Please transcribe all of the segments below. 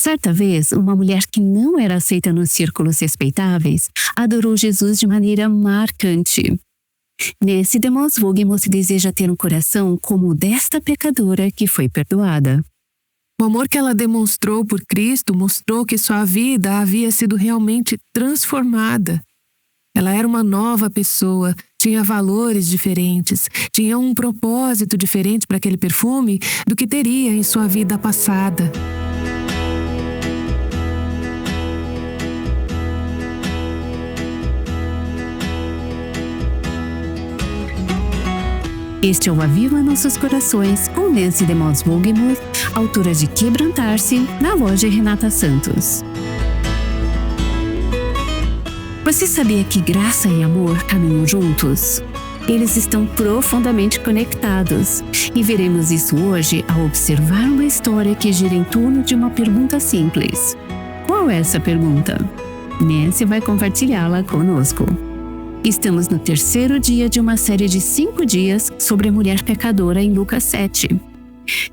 Certa vez, uma mulher que não era aceita nos círculos respeitáveis adorou Jesus de maneira marcante. Nesse Demos Vogemos deseja ter um coração como o desta pecadora que foi perdoada. O amor que ela demonstrou por Cristo mostrou que sua vida havia sido realmente transformada. Ela era uma nova pessoa, tinha valores diferentes, tinha um propósito diferente para aquele perfume do que teria em sua vida passada. Este é o Aviva Nossos Corações, com Nancy Demos Vogemos, autora de Quebrantar-se, na voz de Renata Santos. Você sabia que graça e amor caminham juntos? Eles estão profundamente conectados, e veremos isso hoje ao observar uma história que gira em torno de uma pergunta simples. Qual é essa pergunta? Nancy vai compartilhá-la conosco. Estamos no terceiro dia de uma série de 5 dias sobre a mulher pecadora em Lucas 7.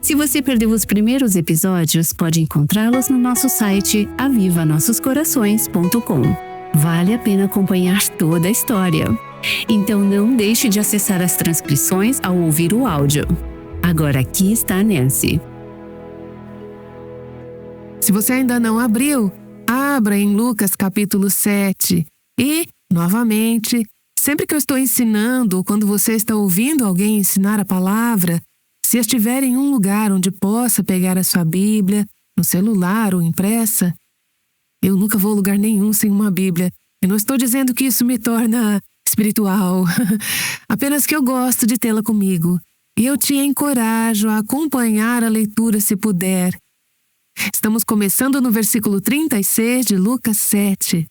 Se você perdeu os primeiros episódios, pode encontrá-los no nosso site avivanossoscorações.com. Vale a pena acompanhar toda a história. Então não deixe de acessar as transcrições ao ouvir o áudio. Agora aqui está a Nancy. Se você ainda não abriu, abra em Lucas capítulo 7 e, novamente, sempre que eu estou ensinando ou quando você está ouvindo alguém ensinar a palavra, se estiver em um lugar onde possa pegar a sua Bíblia, no celular ou impressa, eu nunca vou a lugar nenhum sem uma Bíblia. Eu não estou dizendo que isso me torna espiritual, apenas que eu gosto de tê-la comigo. E eu te encorajo a acompanhar a leitura se puder. Estamos começando no versículo 36 de Lucas 7.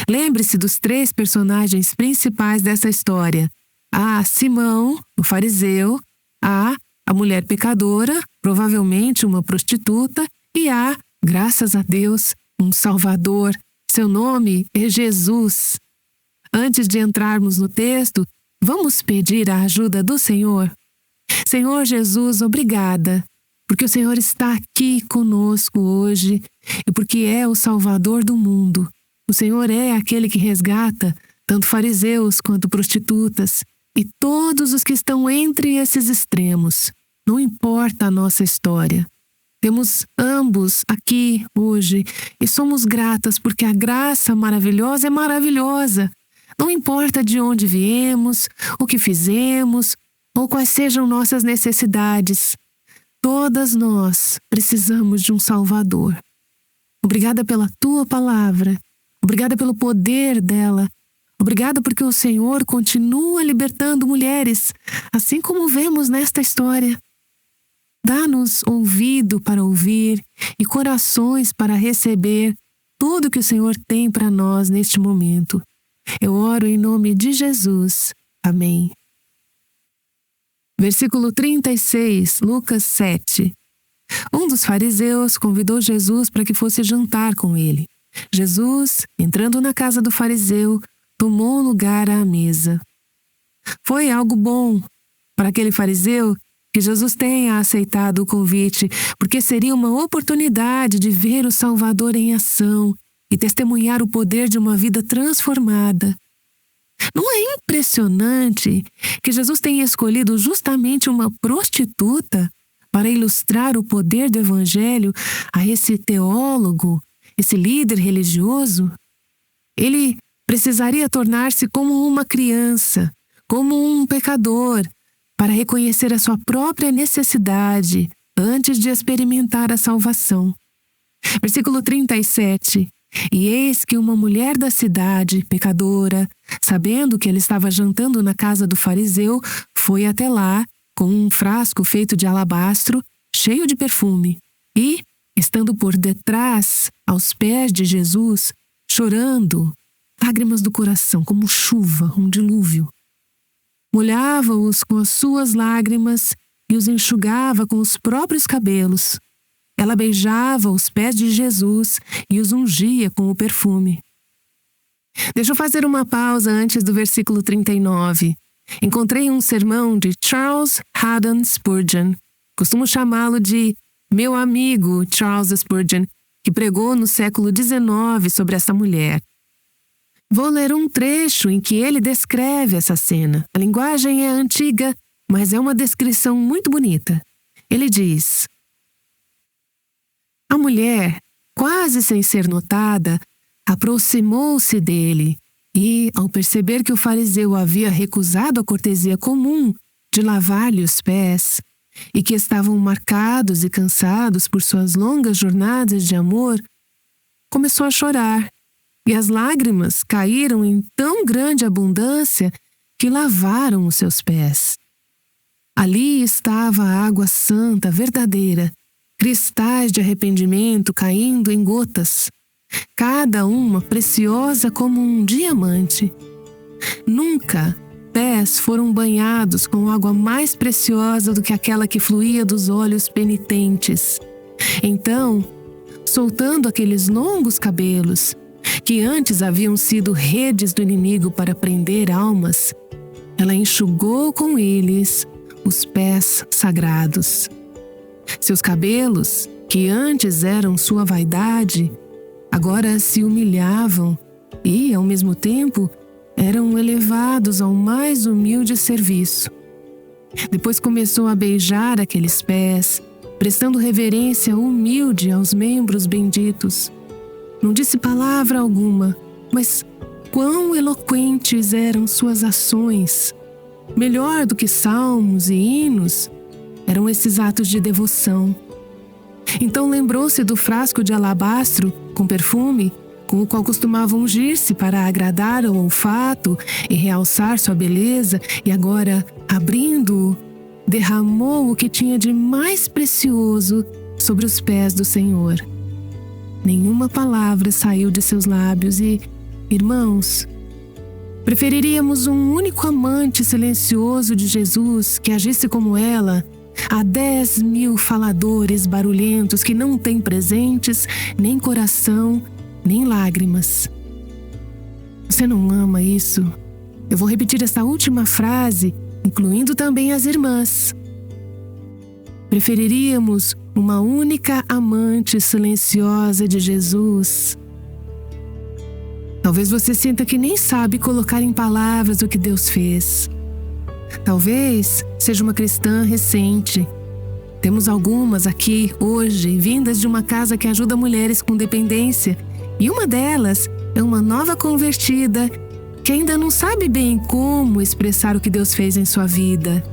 Lembre-se dos 3 personagens principais dessa história. Há Simão, o fariseu, há a mulher pecadora, provavelmente uma prostituta, e há, graças a Deus, um Salvador. Seu nome é Jesus. Antes de entrarmos no texto, vamos pedir a ajuda do Senhor. Senhor Jesus, obrigada, porque o Senhor está aqui conosco hoje e porque é o Salvador do mundo. O Senhor é aquele que resgata tanto fariseus quanto prostitutas e todos os que estão entre esses extremos. Não importa a nossa história. Temos ambos aqui hoje e somos gratas porque a graça maravilhosa é maravilhosa. Não importa de onde viemos, o que fizemos ou quais sejam nossas necessidades. Todas nós precisamos de um Salvador. Obrigada pela tua palavra. Obrigada pelo poder dela. Obrigada porque o Senhor continua libertando mulheres, assim como vemos nesta história. Dá-nos ouvido para ouvir e corações para receber tudo que o Senhor tem para nós neste momento. Eu oro em nome de Jesus. Amém. Versículo 36, Lucas 7. Um dos fariseus convidou Jesus para que fosse jantar com ele. Jesus, entrando na casa do fariseu, tomou lugar à mesa. Foi algo bom para aquele fariseu que Jesus tenha aceitado o convite, porque seria uma oportunidade de ver o Salvador em ação e testemunhar o poder de uma vida transformada. Não é impressionante que Jesus tenha escolhido justamente uma prostituta para ilustrar o poder do Evangelho a esse teólogo, esse líder religioso? Ele precisaria tornar-se como uma criança, como um pecador, para reconhecer a sua própria necessidade antes de experimentar a salvação. Versículo 37. E eis que uma mulher da cidade, pecadora, sabendo que ele estava jantando na casa do fariseu, foi até lá com um frasco feito de alabastro, cheio de perfume, e, estando por detrás, aos pés de Jesus, chorando, lágrimas do coração, como chuva, um dilúvio. Molhava-os com as suas lágrimas e os enxugava com os próprios cabelos. Ela beijava os pés de Jesus e os ungia com o perfume. Deixa eu fazer uma pausa antes do versículo 39. Encontrei um sermão de Charles Haddon Spurgeon. Costumo chamá-lo de meu amigo Charles Spurgeon, que pregou no século XIX sobre essa mulher. Vou ler um trecho em que ele descreve essa cena. A linguagem é antiga, mas é uma descrição muito bonita. Ele diz: a mulher, quase sem ser notada, aproximou-se dele e, ao perceber que o fariseu havia recusado a cortesia comum de lavar-lhe os pés e que estavam marcados e cansados por suas longas jornadas de amor, começou a chorar, e as lágrimas caíram em tão grande abundância que lavaram os seus pés. Ali estava a água santa, verdadeira, cristais de arrependimento caindo em gotas, cada uma preciosa como um diamante. Nunca pés foram banhados com água mais preciosa do que aquela que fluía dos olhos penitentes. Então, soltando aqueles longos cabelos, que antes haviam sido redes do inimigo para prender almas, ela enxugou com eles os pés sagrados. Seus cabelos, que antes eram sua vaidade, agora se humilhavam e, ao mesmo tempo, eram elevados ao mais humilde serviço. Depois começou a beijar aqueles pés, prestando reverência humilde aos membros benditos. Não disse palavra alguma, mas quão eloquentes eram suas ações. Melhor do que salmos e hinos, eram esses atos de devoção. Então lembrou-se do frasco de alabastro com perfume, com o qual costumava ungir-se para agradar ao olfato e realçar sua beleza, e agora, abrindo-o, derramou o que tinha de mais precioso sobre os pés do Senhor. Nenhuma palavra saiu de seus lábios e, irmãos, preferiríamos um único amante silencioso de Jesus que agisse como ela a 10.000 faladores barulhentos que não têm presentes, nem coração, nem lágrimas. Você não ama isso? Eu vou repetir essa última frase, incluindo também as irmãs. Preferiríamos uma única amante silenciosa de Jesus. Talvez você sinta que nem sabe colocar em palavras o que Deus fez. Talvez seja uma cristã recente. Temos algumas aqui, hoje, vindas de uma casa que ajuda mulheres com dependência. E uma delas é uma nova convertida que ainda não sabe bem como expressar o que Deus fez em sua vida.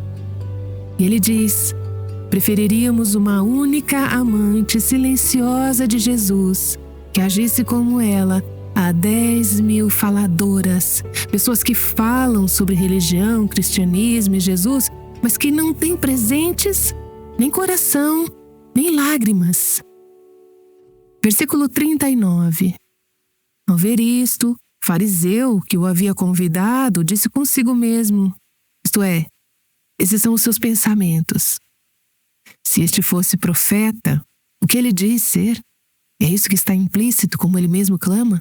E ele diz: preferiríamos uma única amante silenciosa de Jesus, que agisse como ela a 10.000 faladoras, pessoas que falam sobre religião, cristianismo e Jesus, mas que não têm presentes, nem coração, nem lágrimas. Versículo 39. Ao ver isto, o fariseu que o havia convidado disse consigo mesmo, isto é, esses são os seus pensamentos. Se este fosse profeta, o que ele diz ser? É isso que está implícito, como ele mesmo clama?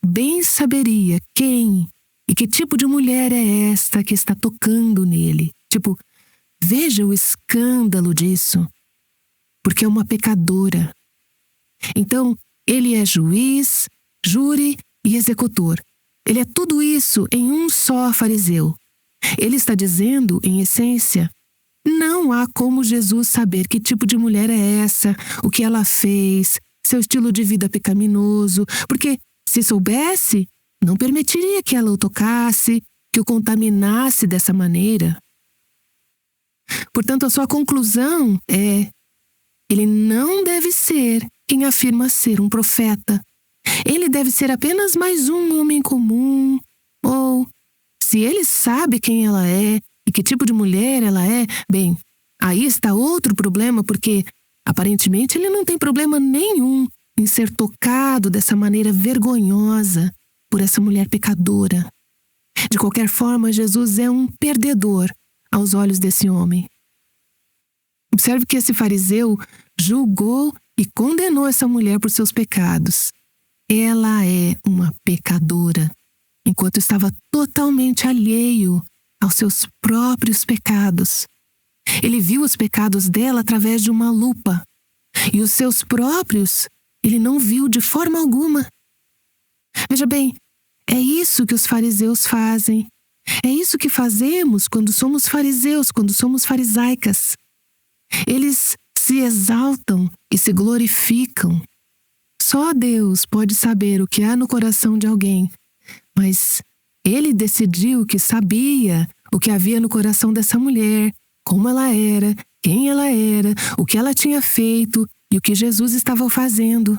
Bem saberia quem e que tipo de mulher é esta que está tocando nele. Veja o escândalo disso, porque é uma pecadora. Então, ele é juiz, júri e executor. Ele é tudo isso em um só fariseu. Ele está dizendo, em essência, não há como Jesus saber que tipo de mulher é essa, o que ela fez, seu estilo de vida pecaminoso, porque, se soubesse, não permitiria que ela o tocasse, que o contaminasse dessa maneira. Portanto, a sua conclusão é: ele não deve ser quem afirma ser um profeta. Ele deve ser apenas mais um homem comum. Ou, se ele sabe quem ela é e que tipo de mulher ela é, bem, aí está outro problema, porque aparentemente ele não tem problema nenhum em ser tocado dessa maneira vergonhosa por essa mulher pecadora. De qualquer forma, Jesus é um perdedor aos olhos desse homem. Observe que esse fariseu julgou e condenou essa mulher por seus pecados. Ela é uma pecadora, enquanto estava totalmente alheio aos seus próprios pecados. Ele viu os pecados dela através de uma lupa, e os seus próprios ele não viu de forma alguma. Veja bem, é isso que os fariseus fazem. É isso que fazemos quando somos fariseus, quando somos farisaicas. Eles se exaltam e se glorificam. Só Deus pode saber o que há no coração de alguém, mas Ele decidiu que sabia o que havia no coração dessa mulher, como ela era, quem ela era, o que ela tinha feito e o que Jesus estava fazendo.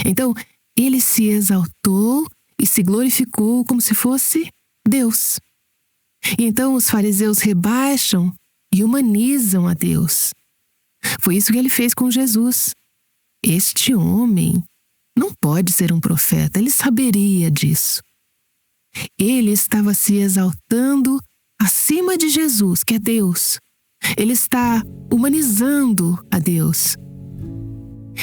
Então, Ele se exaltou e se glorificou como se fosse Deus. E então os fariseus rebaixam e humanizam a Deus. Foi isso que Ele fez com Jesus. Este homem não pode ser um profeta, ele saberia disso. Ele estava se exaltando acima de Jesus, que é Deus. Ele está humanizando a Deus.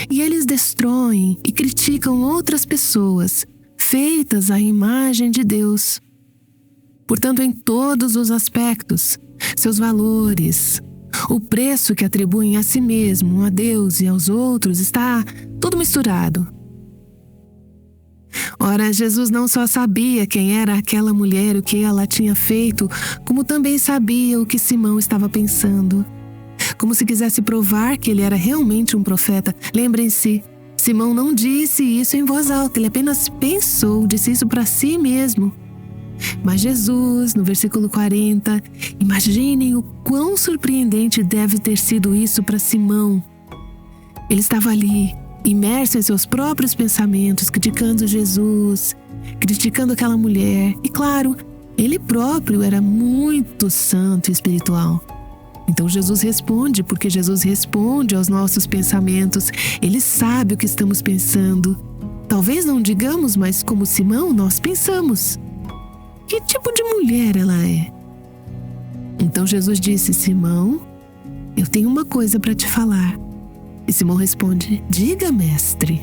E eles destroem e criticam outras pessoas feitas à imagem de Deus. Portanto, em todos os aspectos, seus valores, o preço que atribuem a si mesmo, a Deus e aos outros, está tudo misturado. Ora, Jesus não só sabia quem era aquela mulher, o que ela tinha feito, como também sabia o que Simão estava pensando. Como se quisesse provar que ele era realmente um profeta. Lembrem-se, Simão não disse isso em voz alta, ele apenas pensou, disse isso para si mesmo. Mas Jesus, no versículo 40, imaginem o quão surpreendente deve ter sido isso para Simão. Ele estava ali, imerso em seus próprios pensamentos, criticando Jesus, criticando aquela mulher. E claro, ele próprio era muito santo e espiritual. Então Jesus responde, porque Jesus responde aos nossos pensamentos. Ele sabe o que estamos pensando. Talvez não digamos, mas como Simão, nós pensamos. Que tipo de mulher ela é? Então Jesus disse: Simão, eu tenho uma coisa para te falar. E Simão responde: diga, mestre.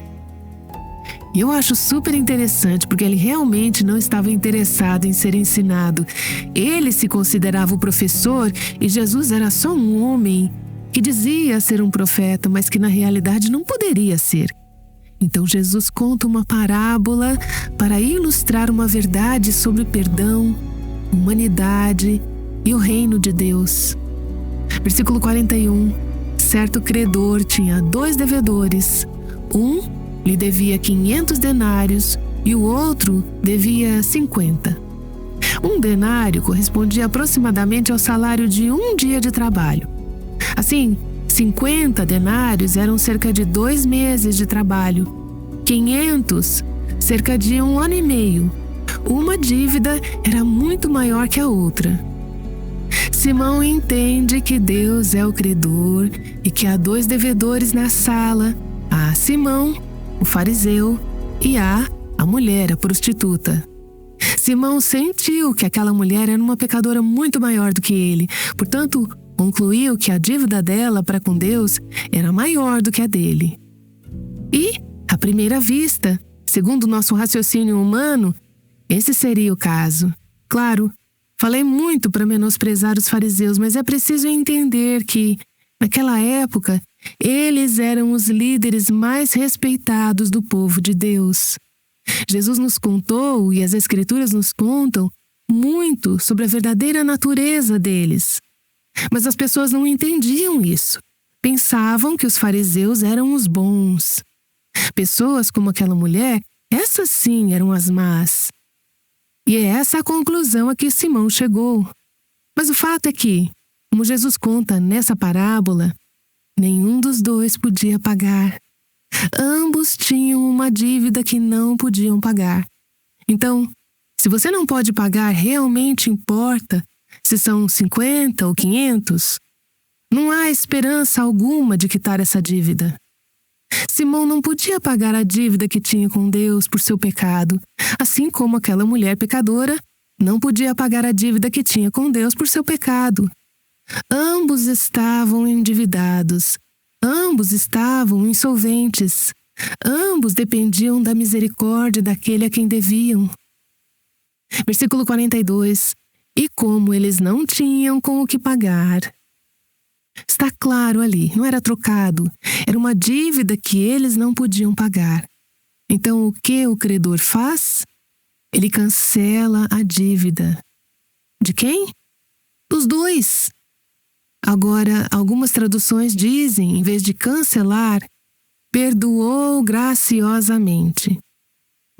E eu acho super interessante, porque ele realmente não estava interessado em ser ensinado. Ele se considerava o professor e Jesus era só um homem que dizia ser um profeta, mas que na realidade não poderia ser. Então Jesus conta uma parábola para ilustrar uma verdade sobre perdão, humanidade e o reino de Deus. Versículo 41. Certo credor tinha 2 devedores. Um lhe devia 500 denários e o outro devia 50. Um denário correspondia aproximadamente ao salário de um dia de trabalho. Assim, 50 denários eram cerca de 2 meses de trabalho. 500, cerca de 1 ano e meio. Uma dívida era muito maior que a outra. Simão entende que Deus é o credor e que há 2 devedores na sala. Há Simão, o fariseu, e há a mulher, a prostituta. Simão sentiu que aquela mulher era uma pecadora muito maior do que ele. Portanto, concluiu que a dívida dela para com Deus era maior do que a dele. E, à primeira vista, segundo o nosso raciocínio humano, esse seria o caso. Claro, falei muito para menosprezar os fariseus, mas é preciso entender que, naquela época, eles eram os líderes mais respeitados do povo de Deus. Jesus nos contou, e as Escrituras nos contam, muito sobre a verdadeira natureza deles. Mas as pessoas não entendiam isso. Pensavam que os fariseus eram os bons. Pessoas como aquela mulher, essas sim eram as más. E é essa a conclusão a que Simão chegou. Mas o fato é que, como Jesus conta nessa parábola, nenhum dos 2 podia pagar. Ambos tinham uma dívida que não podiam pagar. Então, se você não pode pagar, realmente importa se são 50 ou 500? Não há esperança alguma de quitar essa dívida. Simão não podia pagar a dívida que tinha com Deus por seu pecado, assim como aquela mulher pecadora não podia pagar a dívida que tinha com Deus por seu pecado. Ambos estavam endividados, ambos estavam insolventes, ambos dependiam da misericórdia daquele a quem deviam. Versículo 42. E como eles não tinham com o que pagar, Está claro ali, não era trocado. Era uma dívida que eles não podiam pagar. Então, o que o credor faz? Ele cancela a dívida. De quem? Dos dois. Agora, algumas traduções dizem, em vez de cancelar, perdoou graciosamente.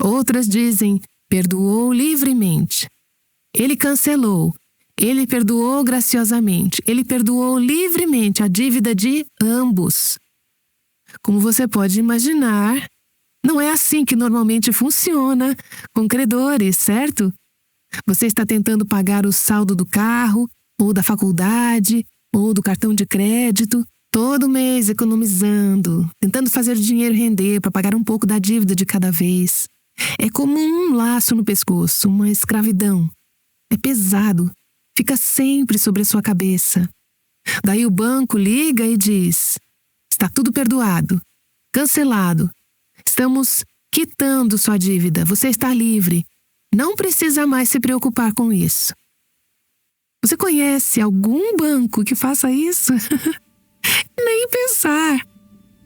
Outras dizem, perdoou livremente. Ele cancelou. Ele perdoou graciosamente. Ele perdoou livremente a dívida de ambos. Como você pode imaginar, não é assim que normalmente funciona com credores, certo? Você está tentando pagar o saldo do carro, ou da faculdade, ou do cartão de crédito, todo mês economizando, tentando fazer o dinheiro render para pagar um pouco da dívida de cada vez. É como um laço no pescoço, uma escravidão. É pesado, fica sempre sobre a sua cabeça. Daí o banco liga e diz: está tudo perdoado, cancelado. Estamos quitando sua dívida, você está livre. Não precisa mais se preocupar com isso. Você conhece algum banco que faça isso? Nem pensar.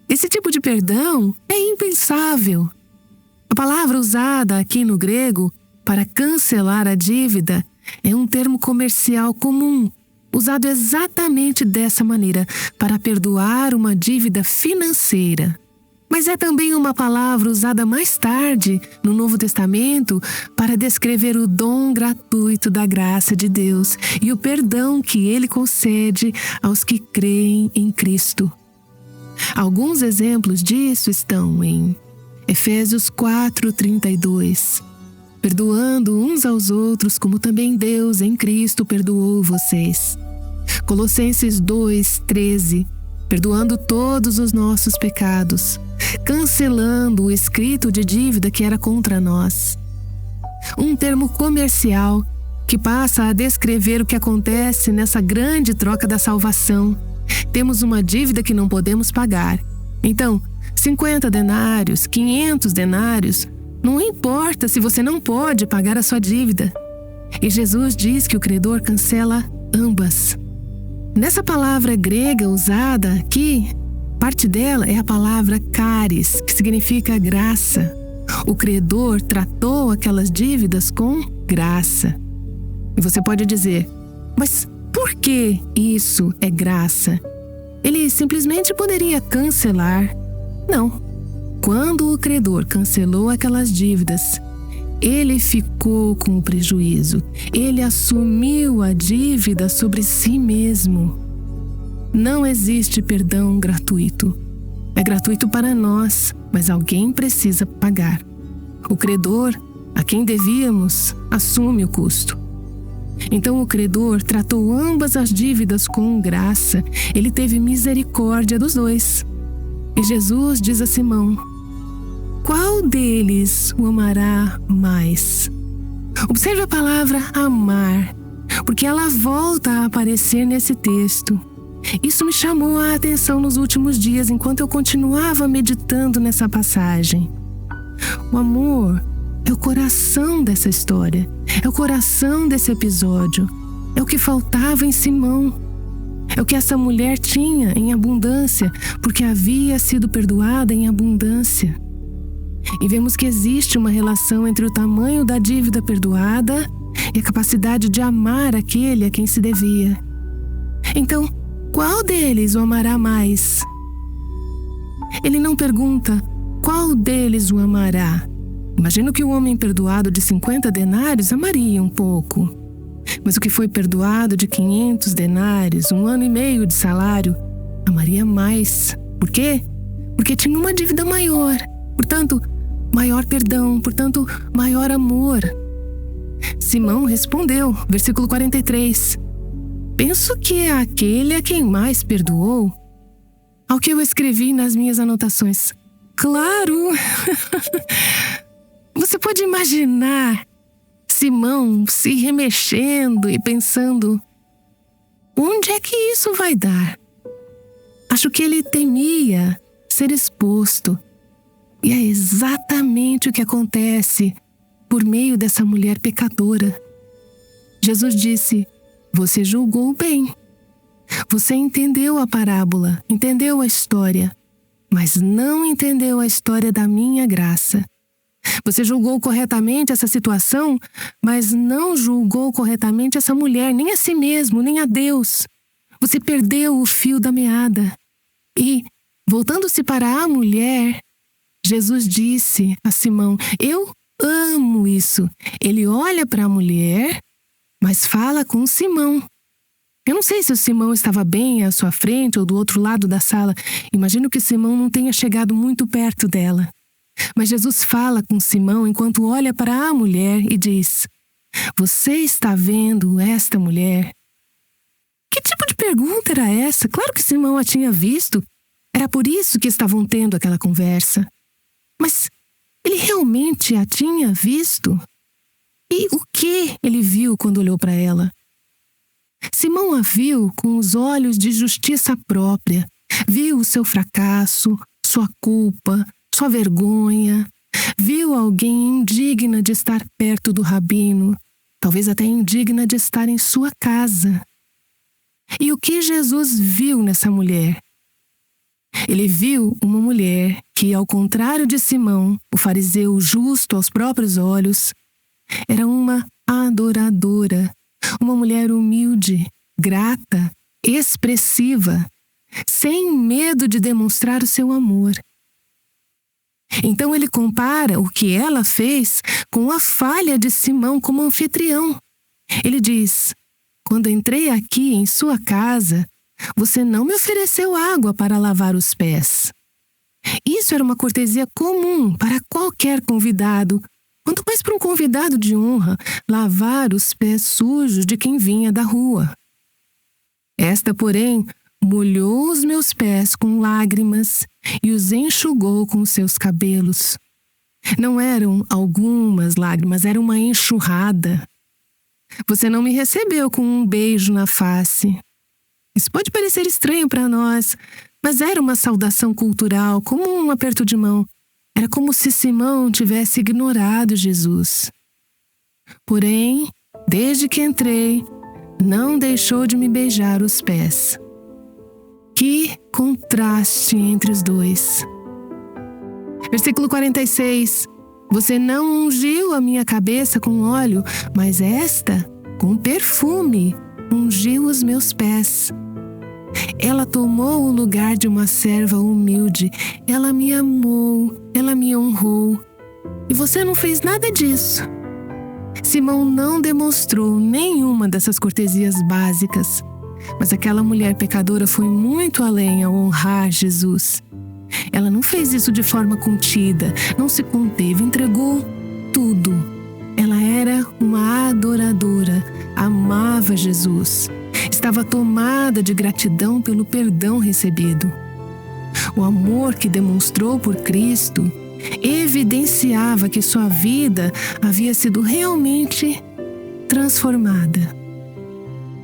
Esse tipo de perdão é impensável. A palavra usada aqui no grego para cancelar a dívida é um termo comercial comum, usado exatamente dessa maneira, para perdoar uma dívida financeira. Mas é também uma palavra usada mais tarde, no Novo Testamento, para descrever o dom gratuito da graça de Deus e o perdão que Ele concede aos que creem em Cristo. Alguns exemplos disso estão em Efésios 4:32. Perdoando uns aos outros, como também Deus em Cristo perdoou vocês. Colossenses 2:13. Perdoando todos os nossos pecados, cancelando o escrito de dívida que era contra nós. Um termo comercial que passa a descrever o que acontece nessa grande troca da salvação. Temos uma dívida que não podemos pagar. Então, 50 denários, 500 denários, não importa se você não pode pagar a sua dívida. E Jesus diz que o credor cancela ambas. Nessa palavra grega usada aqui, parte dela é a palavra charis, que significa graça. O credor tratou aquelas dívidas com graça. E você pode dizer, mas por que isso é graça? Ele simplesmente poderia cancelar. Não. Quando o credor cancelou aquelas dívidas, ele ficou com o prejuízo. Ele assumiu a dívida sobre si mesmo. Não existe perdão gratuito. É gratuito para nós, mas alguém precisa pagar. O credor, a quem devíamos, assume o custo. Então o credor tratou ambas as dívidas com graça. Ele teve misericórdia dos dois. E Jesus diz a Simão: qual deles o amará mais? Observe a palavra amar, porque ela volta a aparecer nesse texto. Isso me chamou a atenção nos últimos dias, enquanto eu continuava meditando nessa passagem. O amor é o coração dessa história, é o coração desse episódio, é o que faltava em Simão. É o que essa mulher tinha em abundância, porque havia sido perdoada em abundância. E vemos que existe uma relação entre o tamanho da dívida perdoada e a capacidade de amar aquele a quem se devia. Então, qual deles o amará mais? Ele não pergunta qual deles o amará. Imagino que o homem perdoado de 50 denários amaria um pouco. Mas o que foi perdoado de 500 denários, 1 ano e meio de salário, amaria mais. Por quê? Porque tinha uma dívida maior. Portanto, maior perdão, portanto, maior amor. Simão respondeu, versículo 43. Penso que é aquele a quem mais perdoou. Ao que eu escrevi nas minhas anotações. Claro! Você pode imaginar Simão se remexendo e pensando: onde é que isso vai dar? Acho que ele temia ser exposto. E é exatamente o que acontece por meio dessa mulher pecadora. Jesus disse: você julgou bem. Você entendeu a parábola, entendeu a história, mas não entendeu a história da minha graça. Você julgou corretamente essa situação, mas não julgou corretamente essa mulher, nem a si mesmo, nem a Deus. Você perdeu o fio da meada. E, voltando-se para a mulher, Jesus disse a Simão: eu amo isso. Ele olha para a mulher, mas fala com Simão. Eu não sei se o Simão estava bem à sua frente ou do outro lado da sala. Imagino que Simão não tenha chegado muito perto dela. Mas Jesus fala com Simão enquanto olha para a mulher e diz: você está vendo esta mulher? Que tipo de pergunta era essa? Claro que Simão a tinha visto. Era por isso que estavam tendo aquela conversa. Mas ele realmente a tinha visto? E o que ele viu quando olhou para ela? Simão a viu com os olhos de justiça própria. Viu o seu fracasso, sua culpa, sua vergonha. Viu alguém indigna de estar perto do rabino, talvez até indigna de estar em sua casa. E o que Jesus viu nessa mulher? Ele viu uma mulher que, ao contrário de Simão, o fariseu justo aos próprios olhos, era uma adoradora, uma mulher humilde, grata, expressiva, sem medo de demonstrar o seu amor. Então ele compara o que ela fez com a falha de Simão como anfitrião. Ele diz: quando entrei aqui em sua casa, você não me ofereceu água para lavar os pés. Isso era uma cortesia comum para qualquer convidado, quanto mais para um convidado de honra, lavar os pés sujos de quem vinha da rua. Esta, porém, molhou os meus pés com lágrimas e os enxugou com os seus cabelos. Não eram algumas lágrimas, era uma enxurrada. Você não me recebeu com um beijo na face. Isso pode parecer estranho para nós, mas era uma saudação cultural, como um aperto de mão. Era como se Simão tivesse ignorado Jesus. Porém, desde que entrei, não deixou de me beijar os pés. Que contraste entre os dois. Versículo 46. Você não ungiu a minha cabeça com óleo, mas esta, com perfume, ungiu os meus pés. Ela tomou o lugar de uma serva humilde. Ela me amou, ela me honrou. E você não fez nada disso. Simão não demonstrou nenhuma dessas cortesias básicas. Mas aquela mulher pecadora foi muito além ao honrar Jesus. Ela não fez isso de forma contida, não se conteve, entregou tudo. Ela era uma adoradora, amava Jesus. Estava tomada de gratidão pelo perdão recebido. O amor que demonstrou por Cristo evidenciava que sua vida havia sido realmente transformada.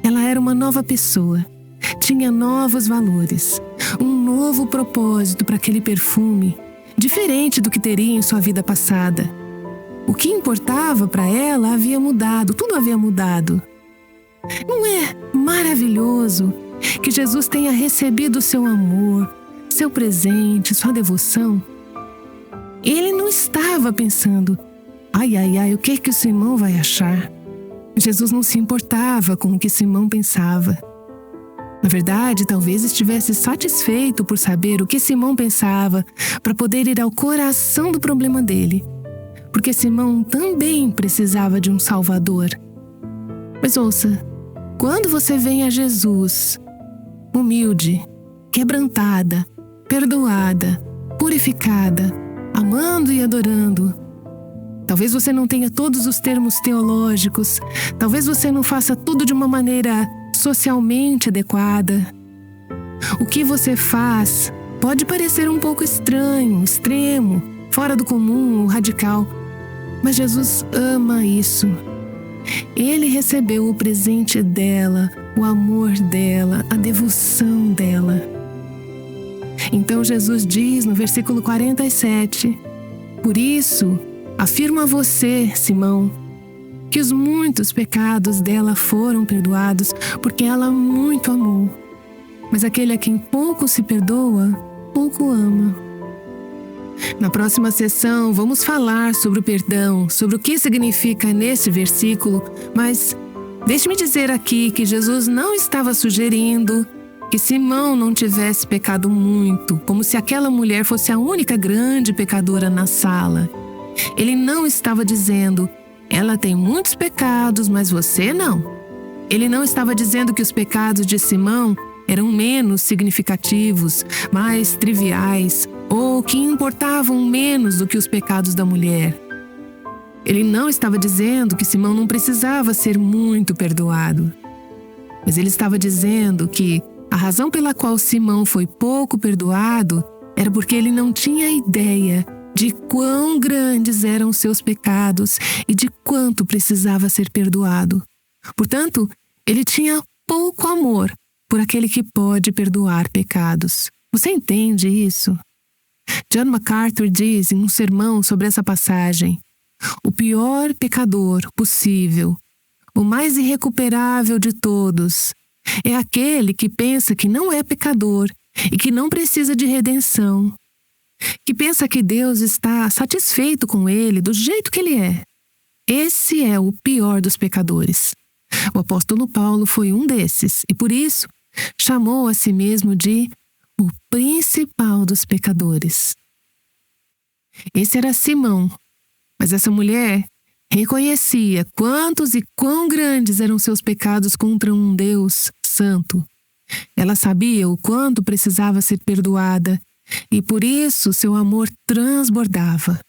Ela era uma nova pessoa, tinha novos valores, um novo propósito para aquele perfume, diferente do que teria em sua vida passada. O que importava para ela havia mudado, tudo havia mudado. Não é maravilhoso que Jesus tenha recebido o seu amor, seu presente, sua devoção? Ele não estava pensando: ai, o que o Simão vai achar? Jesus não se importava com o que Simão pensava. Na verdade, talvez estivesse satisfeito por saber o que Simão pensava para poder ir ao coração do problema dele. Porque Simão também precisava de um Salvador. Mas ouça, quando você vem a Jesus, humilde, quebrantada, perdoada, purificada, amando e adorando, talvez você não tenha todos os termos teológicos, talvez você não faça tudo de uma maneira socialmente adequada. O que você faz pode parecer um pouco estranho, extremo, fora do comum ou radical, mas Jesus ama isso. Ele recebeu o presente dela, o amor dela, a devoção dela. Então Jesus diz no versículo 47, por isso, afirmo a você, Simão, que os muitos pecados dela foram perdoados, porque ela muito amou. mas aquele a quem pouco se perdoa, pouco ama. Na próxima sessão, vamos falar sobre o perdão, sobre o que significa neste versículo, mas deixe-me dizer aqui que Jesus não estava sugerindo que Simão não tivesse pecado muito, como se aquela mulher fosse a única grande pecadora na sala. Ele não estava dizendo, ela tem muitos pecados, mas você não. Ele não estava dizendo que os pecados de Simão eram menos significativos, mais triviais, ou que importavam menos do que os pecados da mulher. Ele não estava dizendo que Simão não precisava ser muito perdoado. Mas ele estava dizendo que a razão pela qual Simão foi pouco perdoado era porque ele não tinha ideia de quão grandes eram seus pecados e de quanto precisava ser perdoado. Portanto, ele tinha pouco amor por aquele que pode perdoar pecados. Você entende isso? John MacArthur diz em um sermão sobre essa passagem: o pior pecador possível, o mais irrecuperável de todos, é aquele que pensa que não é pecador e que não precisa de redenção, que pensa que Deus está satisfeito com ele do jeito que ele é. Esse é o pior dos pecadores. O apóstolo Paulo foi um desses e, por isso, chamou a si mesmo de o principal dos pecadores. Esse era Simão, mas essa mulher reconhecia quantos e quão grandes eram seus pecados contra um Deus santo. Ela sabia o quanto precisava ser perdoada e por isso seu amor transbordava.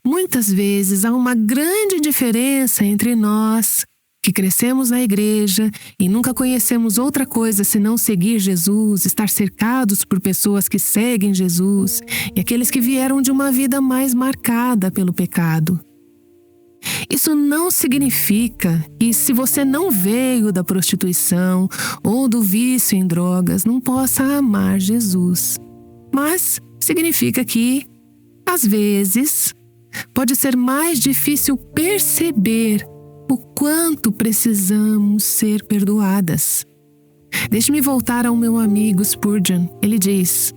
Muitas vezes há uma grande diferença entre nós, que crescemos na igreja e nunca conhecemos outra coisa senão seguir Jesus, estar cercados por pessoas que seguem Jesus, e aqueles que vieram de uma vida mais marcada pelo pecado. Isso não significa que, se você não veio da prostituição ou do vício em drogas, não possa amar Jesus. Mas significa que, às vezes, pode ser mais difícil perceber o quanto precisamos ser perdoadas. Deixe-me voltar ao meu amigo Spurgeon. Ele diz: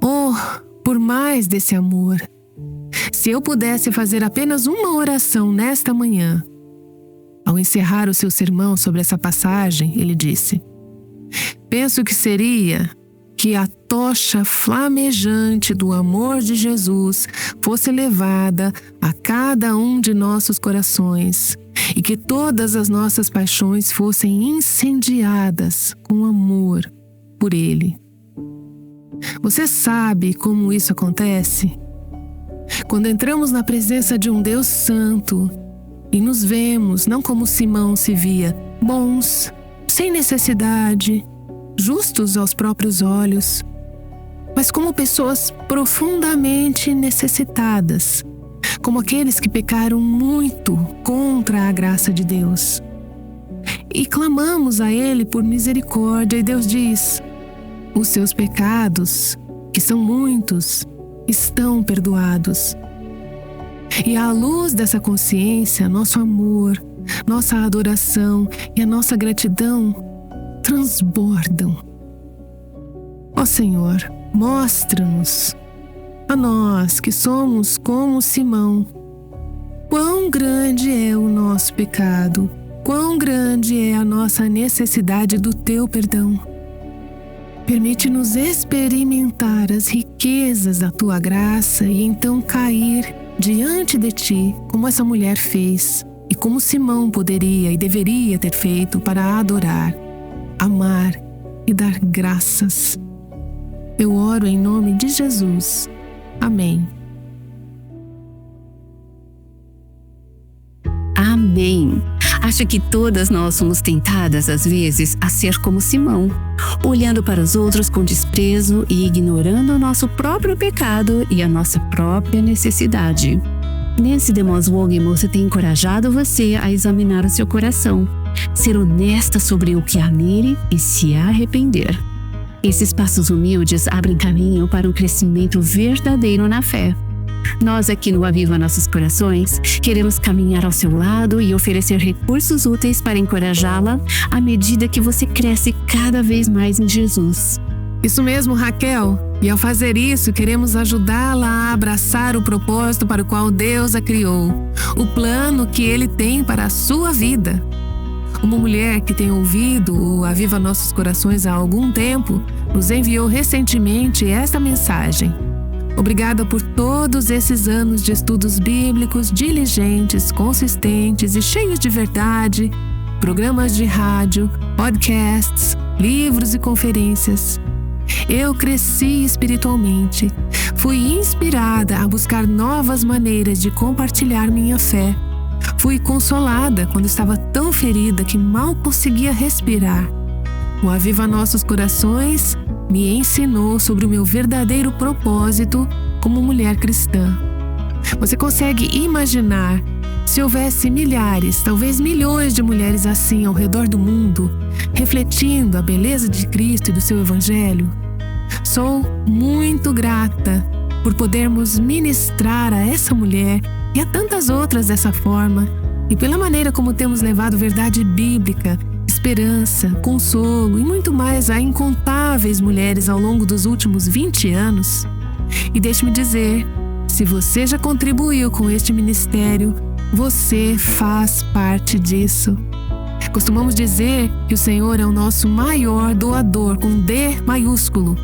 oh, por mais desse amor! Se eu pudesse fazer apenas uma oração nesta manhã. Ao encerrar o seu sermão sobre essa passagem, ele disse: penso que seria que a tocha flamejante do amor de Jesus fosse levada a cada um de nossos corações e que todas as nossas paixões fossem incendiadas com amor por Ele. Você sabe como isso acontece? Quando entramos na presença de um Deus santo e nos vemos, não como Simão se via, bons, sem necessidade, justos aos próprios olhos, mas como pessoas profundamente necessitadas, como aqueles que pecaram muito contra a graça de Deus. E clamamos a Ele por misericórdia, e Deus diz: os seus pecados, que são muitos, estão perdoados. E à luz dessa consciência, nosso amor, nossa adoração e a nossa gratidão transbordam. Ó Senhor, mostra-nos, a nós que somos como Simão, quão grande é o nosso pecado, quão grande é a nossa necessidade do Teu perdão. Permite-nos experimentar as riquezas da Tua graça e então cair diante de Ti, como essa mulher fez e como Simão poderia e deveria ter feito para adorar, amar e dar graças. Eu oro em nome de Jesus. Amém. Amém. Acho que todas nós somos tentadas, às vezes, a ser como Simão, olhando para os outros com desprezo e ignorando o nosso próprio pecado e a nossa própria necessidade. Nancy DeMoss Wogemuth tem encorajado você a examinar o seu coração, ser honesta sobre o que há nele e se arrepender. Esses passos humildes abrem caminho para um crescimento verdadeiro na fé. Nós aqui no Aviva Nossos Corações queremos caminhar ao seu lado e oferecer recursos úteis para encorajá-la à medida que você cresce cada vez mais em Jesus. Isso mesmo, Raquel. E ao fazer isso, queremos ajudá-la a abraçar o propósito para o qual Deus a criou, o plano que Ele tem para a sua vida. Uma mulher que tem ouvido o Aviva Nossos Corações há algum tempo, nos enviou recentemente esta mensagem. Obrigada por todos esses anos de estudos bíblicos diligentes, consistentes e cheios de verdade, programas de rádio, podcasts, livros e conferências. Eu cresci espiritualmente, fui inspirada a buscar novas maneiras de compartilhar minha fé. Fui consolada quando estava tão ferida que mal conseguia respirar. O Aviva Nossos Corações me ensinou sobre o meu verdadeiro propósito como mulher cristã. Você consegue imaginar se houvesse milhares, talvez milhões de mulheres assim ao redor do mundo, refletindo a beleza de Cristo e do seu Evangelho? Sou muito grata por podermos ministrar a essa mulher e a tantas outras dessa forma, e pela maneira como temos levado verdade bíblica, esperança, consolo e muito mais a incontáveis mulheres ao longo dos últimos 20 anos. E deixe-me dizer, se você já contribuiu com este ministério, você faz parte disso. Costumamos dizer que o Senhor é o nosso maior doador, com D maiúsculo.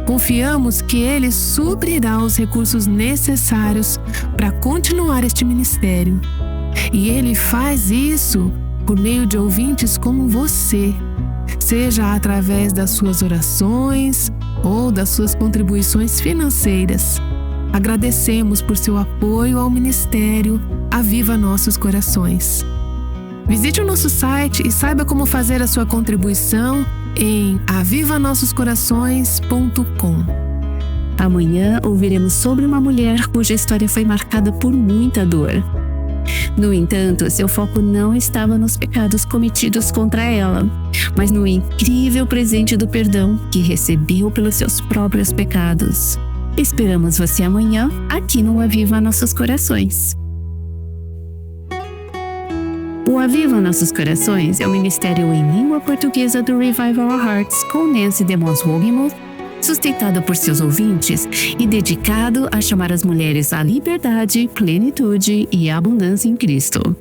Confiamos que Ele suprirá os recursos necessários para continuar este ministério. E Ele faz isso por meio de ouvintes como você, seja através das suas orações ou das suas contribuições financeiras. Agradecemos por seu apoio ao ministério Aviva Nossos Corações. Visite o nosso site e saiba como fazer a sua contribuição em avivanossoscorações.com. Amanhã ouviremos sobre uma mulher cuja história foi marcada por muita dor. No entanto, seu foco não estava nos pecados cometidos contra ela, mas no incrível presente do perdão que recebeu pelos seus próprios pecados. Esperamos você amanhã aqui no Aviva Nossos Corações. O Aviva Nossos Corações é o ministério em língua portuguesa do Revive Our Hearts com Nancy DeMoss Wogemuth, sustentado por seus ouvintes e dedicado a chamar as mulheres à liberdade, plenitude e abundância em Cristo.